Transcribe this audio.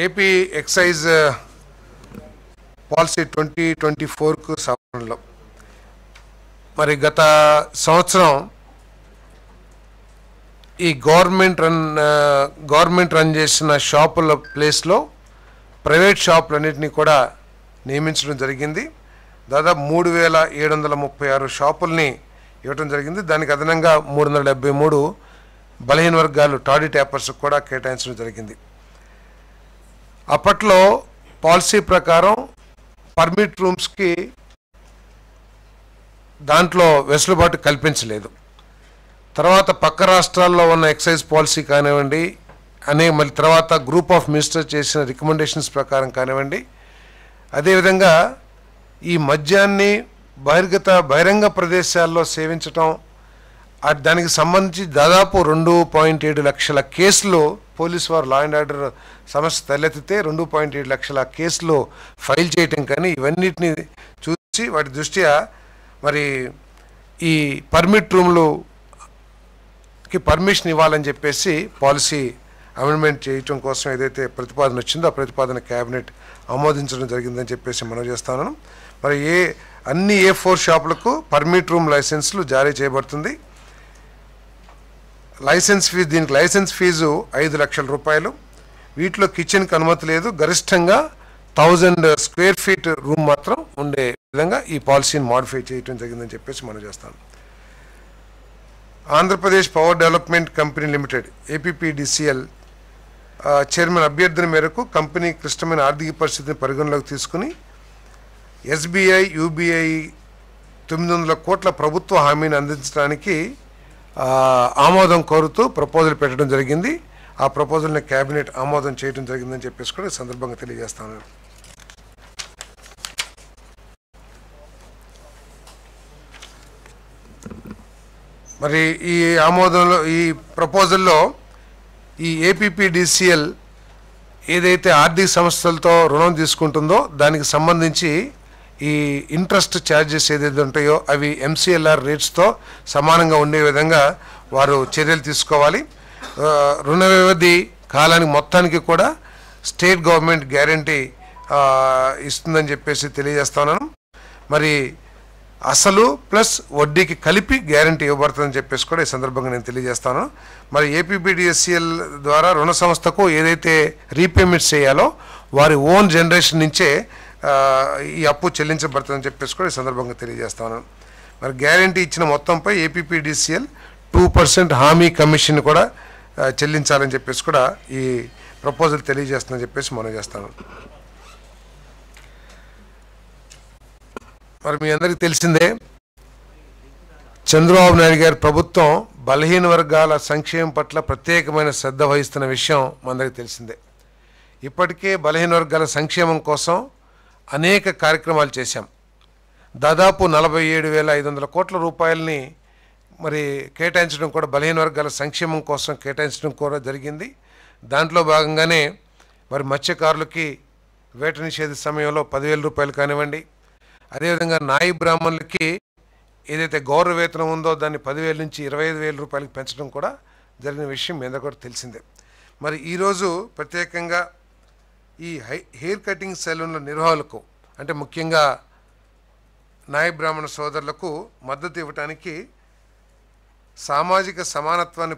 AP excise policy 2024కు సవరణలో మరి గత సంవత్సరం ఈ గవర్నమెంట్ రన్ చేసిన షాపుల ప్లేస్లో ప్రైవేట్ షాపులన్నింటినీ కూడా నియమించడం జరిగింది. దాదాపు 3736 షాపుల్ని ఇవ్వడం జరిగింది. దానికి అదనంగా 373 బలహీన వర్గాలు టాడీ ట్యాపర్స్ కూడా కేటాయించడం జరిగింది. అప్పట్లో పాలసీ ప్రకారం పర్మిట్ రూమ్స్కి దాంట్లో వెసులుబాటు కల్పించలేదు. తర్వాత పక్క రాష్ట్రాల్లో ఉన్న ఎక్సైజ్ పాలసీ కానివ్వండి మళ్ళీ తర్వాత గ్రూప్ ఆఫ్ మినిస్టర్స్ చేసిన రికమెండేషన్స్ ప్రకారం కానివ్వండి, అదేవిధంగా ఈ మద్యాన్ని బహిరంగ ప్రదేశాల్లో సేవించటం దానికి సంబంధించి దాదాపు 2.7 లక్షల కేసులు పోలీసు వారు లా అండ్ ఆర్డర్ సమస్య తలెత్తితే 2.7 లక్షల కేసులు ఫైల్ చేయటం కానీ ఇవన్నిటిని చూసి వాటి దృష్ట్యా మరి ఈ పర్మిట్ రూమ్లుకి పర్మిషన్ ఇవ్వాలని చెప్పేసి పాలసీ అమెండ్మెంట్ చేయటం కోసం ఏదైతే ప్రతిపాదన వచ్చిందో ఆ ప్రతిపాదన క్యాబినెట్ ఆమోదించడం జరిగిందని చెప్పేసి మనం చేస్తాను. మరి అన్ని A4 షాపులకు పర్మిట్ రూమ్ లైసెన్సులు జారీ చేయబడుతుంది. దీనికి లైసెన్స్ ఫీజు 5 లక్షల రూపాయలు. వీటిలో కిచెన్కి అనుమతి లేదు. గరిష్టంగా 1000 స్క్వేర్ ఫీట్ రూమ్ మాత్రం ఉండే విధంగా ఈ పాలసీని మాడిఫై చేయడం జరిగిందని చెప్పేసి మనం చేస్తాం. Andhra Pradesh power development company limited APPDCL chairman అభ్యర్థన మేరకు కంపెనీ క్లిష్టమైన ఆర్థిక పరిస్థితిని పరిగణలోకి తీసుకుని SBI UBI 900 కోట్ల ప్రభుత్వ హామీని అందించడానికి ఆమోదం కోరుతూ ప్రపోజల్ పెట్టడం జరిగింది. ఆ ప్రపోజల్ని క్యాబినెట్ ఆమోదం చేయడం జరిగిందని చెప్పేసి కూడా ఈ సందర్భంగా తెలియజేస్తాను. మరి ఈ ప్రపోజల్లో ఈ APPDCL ఏదైతే ఆర్థిక సంస్థలతో రుణం తీసుకుంటుందో దానికి సంబంధించి ఈ ఇంట్రెస్ట్ ఛార్జెస్ ఏదైతే ఉంటాయో అవి MCLR రేట్స్తో సమానంగా ఉండే విధంగా వారు చర్యలు తీసుకోవాలి. రుణ వ్యవధి కాలానికి మొత్తానికి కూడా స్టేట్ గవర్నమెంట్ గ్యారంటీ ఇస్తుందని చెప్పేసి తెలియజేస్తున్నాను. మరి అసలు ప్లస్ వడ్డీకి కలిపి గ్యారంటీ ఇవ్వబడుతుందని చెప్పేసి కూడా ఈ సందర్భంగా నేను తెలియజేస్తాను. మరి APPDCL ద్వారా రుణ సంస్థకు ఏదైతే రీపేమెంట్స్ చేయాలో వారి ఓన్ జనరేషన్ నుంచే ఈ అప్పు చెల్లించబడుతుందని చెప్పేసి కూడా ఈ సందర్భంగా తెలియజేస్తాను. మరి గ్యారంటీ ఇచ్చిన మొత్తంపై APPDCL 2% హామీ కమిషన్ కూడా చెల్లించాలని చెప్పేసి కూడా ఈ ప్రపోజల్ తెలియజేస్తుందని చెప్పేసి మనం చేస్తాను. మరి మీ అందరికీ తెలిసిందే చంద్రబాబు నాయుడు గారి ప్రభుత్వం బలహీన వర్గాల సంక్షేమం పట్ల ప్రత్యేకమైన శ్రద్ధ వహిస్తున్న విషయం మనందరికీ తెలిసిందే. ఇప్పటికే బలహీన వర్గాల సంక్షేమం కోసం అనేక కార్యక్రమాలు చేశాం. దాదాపు 47,500 కోట్ల రూపాయలని మరి కేటాయించడం కూడా బలహీన వర్గాల సంక్షేమం కోసం కేటాయించడం కూడా జరిగింది. దాంట్లో భాగంగానే మరి మత్స్యకారులకి వేట నిషేధ సమయంలో 10,000 రూపాయలు కానివ్వండి, అదేవిధంగా నాయి బ్రాహ్మణులకి ఏదైతే గౌరవ వేతనం ఉందో దాన్ని 10,000 నుంచి 25,000 రూపాయలకి పెంచడం కూడా జరిగిన విషయం మీ అందరికీ కూడా తెలిసిందే. మరి ఈరోజు ప్రత్యేకంగా ఈ హెయిర్ కటింగ్ సెలూన్ల నిర్వాహకులకు అంటే ముఖ్యంగా నాయి బ్రాహ్మణ సోదరులకు మద్దతు ఇవ్వడానికి సామాజిక సమానత్వాన్ని